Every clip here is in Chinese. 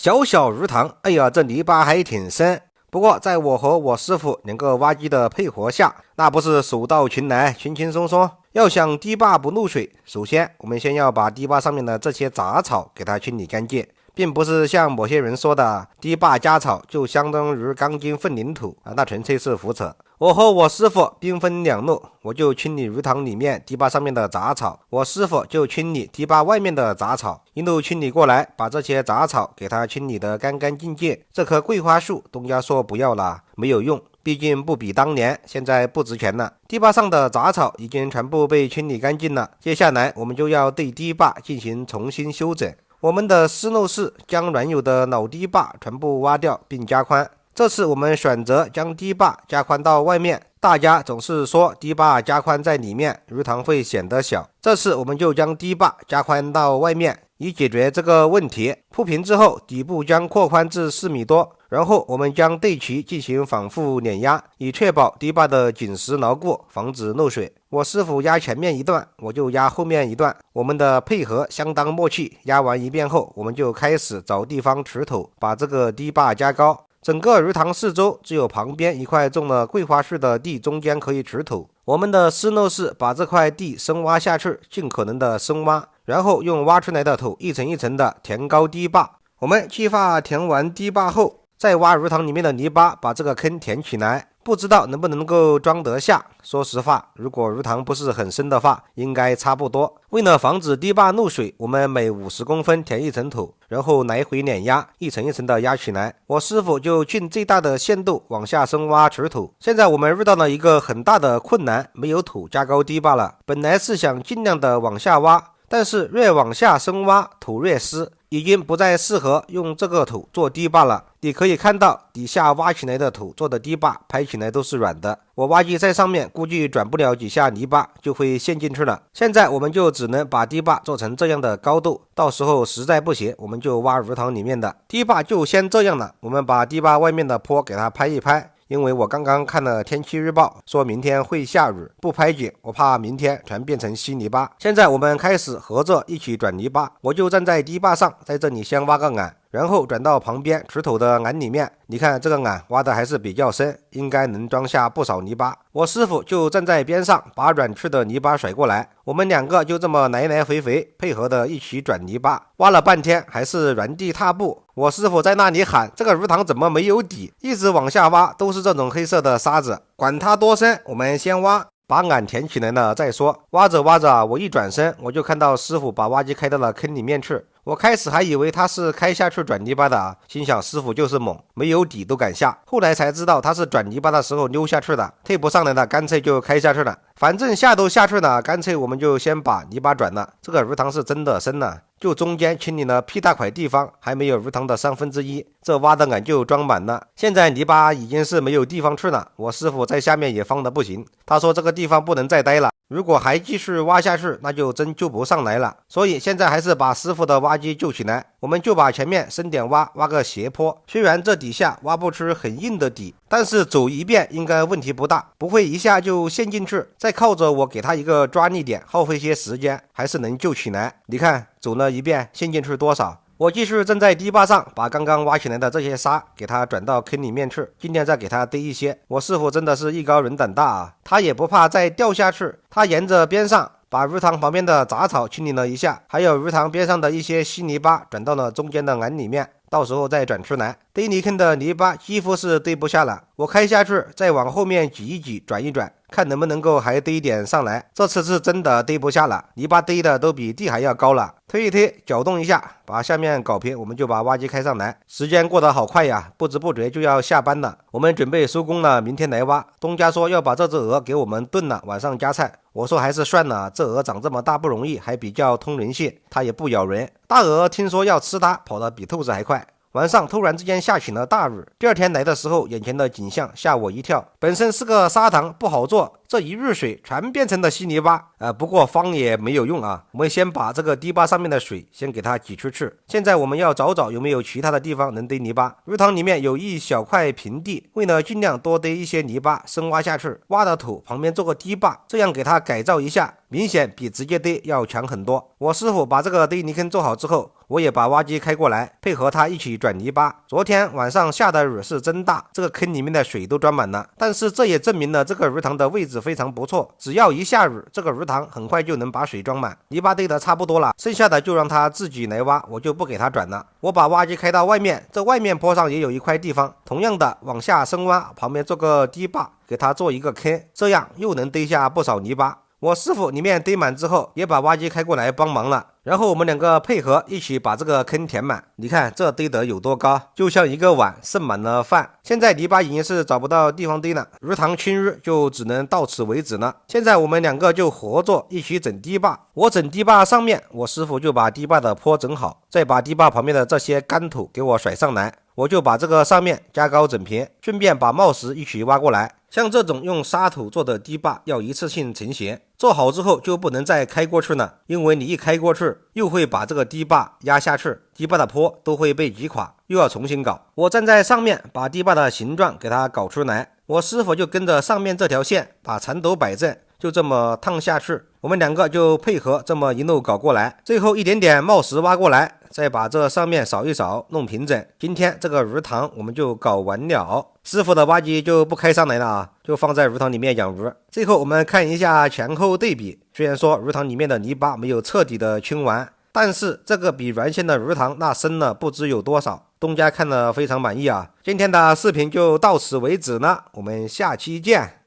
小小鱼塘，哎呀，这泥巴还挺深。不过在我和我师傅两个挖机的配合下，那不是手到擒来，轻轻松松。要想堤坝不漏水，首先我们先要把堤坝上面的这些杂草给它清理干净，并不是像某些人说的堤坝加草就相当于钢筋混凝土啊，那纯粹是胡扯。我和我师傅兵分两路，我就清理鱼塘里面堤坝上面的杂草，我师傅就清理堤坝外面的杂草，一路清理过来，把这些杂草给它清理得干干净净。这棵桂花树东家说不要了，没有用，毕竟不比当年，现在不值钱了。堤坝上的杂草已经全部被清理干净了，接下来我们就要对堤坝进行重新修整。我们的思路是将原有的老堤坝全部挖掉并加宽。这次我们选择将堤坝加宽到外面，大家总是说堤坝加宽在里面，鱼塘会显得小。这次我们就将堤坝加宽到外面，以解决这个问题。铺平之后，底部将扩宽至4米多，然后我们将对其进行反复碾压，以确保堤坝的紧实牢固，防止漏水。我师傅压前面一段，我就压后面一段，我们的配合相当默契。压完一遍后，我们就开始找地方持土，把这个堤坝加高。整个鱼塘四周只有旁边一块种了桂花树的地中间可以持土。我们的思路是把这块地深挖下去，尽可能的深挖，然后用挖出来的土一层一层的填高堤坝。我们计划填完堤坝后，再挖鱼塘里面的泥巴，把这个坑填起来。不知道能不能够装得下。说实话，如果鱼塘不是很深的话，应该差不多。为了防止堤坝漏水，我们每50公分填一层土，然后来回碾压，一层一层的压起来。我师傅就尽最大的限度往下深挖持土。现在我们遇到了一个很大的困难，没有土加高堤坝了。本来是想尽量的往下挖，但是越往下深挖，土越湿，已经不再适合用这个土做堤坝了。你可以看到底下挖起来的土做的堤坝拍起来都是软的，我挖机在上面估计转不了几下泥巴就会陷进去了。现在我们就只能把堤坝做成这样的高度，到时候实在不行我们就挖鱼塘里面的。堤坝就先这样了，我们把堤坝外面的坡给它拍一拍。因为我刚刚看了天气预报，说明天会下雨，不拍紧，我怕明天全变成稀泥巴。现在我们开始合着一起转泥巴，我就站在堤坝上，在这里先挖个眼，然后转到旁边持土的眼里面。你看这个眼挖的还是比较深，应该能装下不少泥巴。我师傅就站在边上，把软去的泥巴甩过来，我们两个就这么来来回回配合的一起转泥巴。挖了半天还是原地踏步，我师傅在那里喊这个鱼塘怎么没有底，一直往下挖都是这种黑色的沙子，管它多深，我们先挖，把眼填起来了再说。挖着挖着，我一转身我就看到师傅把挖机开到了坑里面去。我开始还以为他是开下去转泥巴的啊，心想师傅就是猛，没有底都敢下。后来才知道他是转泥巴的时候溜下去的，退不上来的，干脆就开下去了。反正下都下去了，干脆我们就先把泥巴转了。这个鱼塘是真的深了，就中间清理了屁大块地方，还没有鱼塘的1/3，这挖的眼就装满了。现在泥巴已经是没有地方去了，我师傅在下面也慌得不行，他说这个地方不能再待了，如果还继续挖下去，那就真救不上来了。所以现在还是把师傅的挖机救起来，我们就把前面深点挖，挖个斜坡。虽然这底下挖不出很硬的底，但是走一遍应该问题不大，不会一下就陷进去。再靠着我给他一个抓力点，耗费些时间，还是能救起来。你看走了一遍，陷进去多少？我继续站在堤坝上，把刚刚挖起来的这些沙给它转到坑里面去，尽量再给它堆一些。我师傅真的是艺高人胆大啊，他也不怕再掉下去，他沿着边上把鱼塘旁边的杂草清理了一下，还有鱼塘边上的一些稀泥巴转到了中间的眼里面，到时候再转出来。堆泥坑的泥巴几乎是堆不下了，我开下去再往后面挤一挤，转一转，看能不能够还堆点上来。这次是真的堆不下了，泥巴堆的都比地还要高了。推一推，搅动一下，把下面搞平，我们就把挖机开上来。时间过得好快呀，不知不觉就要下班了。我们准备收工了，明天来挖。东家说要把这只鹅给我们炖了，晚上加菜。我说还是算了，这鹅长这么大不容易，还比较通人性，它也不咬人。大鹅听说要吃它，跑得比兔子还快。晚上突然之间下起了大雨，第二天来的时候，眼前的景象吓我一跳。本身是个砂塘，不好做，这一遇水全变成了稀泥巴。不过方也没有用啊，我们先把这个堤坝上面的水先给它挤出去。现在我们要找找有没有其他的地方能堆泥巴。鱼塘里面有一小块平地，为了尽量多堆一些泥巴，深挖下去，挖的土旁边做个堤坝，这样给它改造一下，明显比直接堆要强很多。我师傅把这个堆泥坑做好之后，我也把挖机开过来，配合它一起转泥巴。昨天晚上下的雨是真大，这个坑里面的水都装满了，但是这也证明了这个鱼塘的位置非常不错，只要一下雨，这个鱼塘很快就能把水装满。泥巴堆的差不多了，剩下的就让它自己来挖，我就不给它转了。我把挖机开到外面，这外面坡上也有一块地方，同样的往下深挖，旁边做个堤坝，给它做一个坑，这样又能堆下不少泥巴。我师傅里面堆满之后，也把挖机开过来帮忙了，然后我们两个配合一起把这个坑填满。你看这堆得有多高，就像一个碗盛满了饭。现在泥巴已经是找不到地方堆了，鱼塘清淤就只能到此为止了。现在我们两个就合作一起整堤坝，我整堤坝上面，我师傅就把堤坝的坡整好，再把堤坝旁边的这些干土给我甩上来，我就把这个上面加高整平，顺便把冒石一起挖过来。像这种用沙土做的堤坝要一次性成型，做好之后就不能再开过去了，因为你一开过去又会把这个堤坝压下去，堤坝的坡都会被挤垮，又要重新搞。我站在上面把堤坝的形状给它搞出来，我师傅就跟着上面这条线把铲斗摆正，就这么烫下去，我们两个就配合这么一路搞过来，最后一点点冒石挖过来，再把这上面扫一扫弄平整。今天这个鱼塘我们就搞完了，师傅的挖机就不开上来了啊，就放在鱼塘里面养鱼。最后我们看一下前后对比，虽然说鱼塘里面的泥巴没有彻底的清完，但是这个比原先的鱼塘那深了不知有多少，东家看了非常满意啊。今天的视频就到此为止了，我们下期见。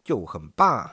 就很棒。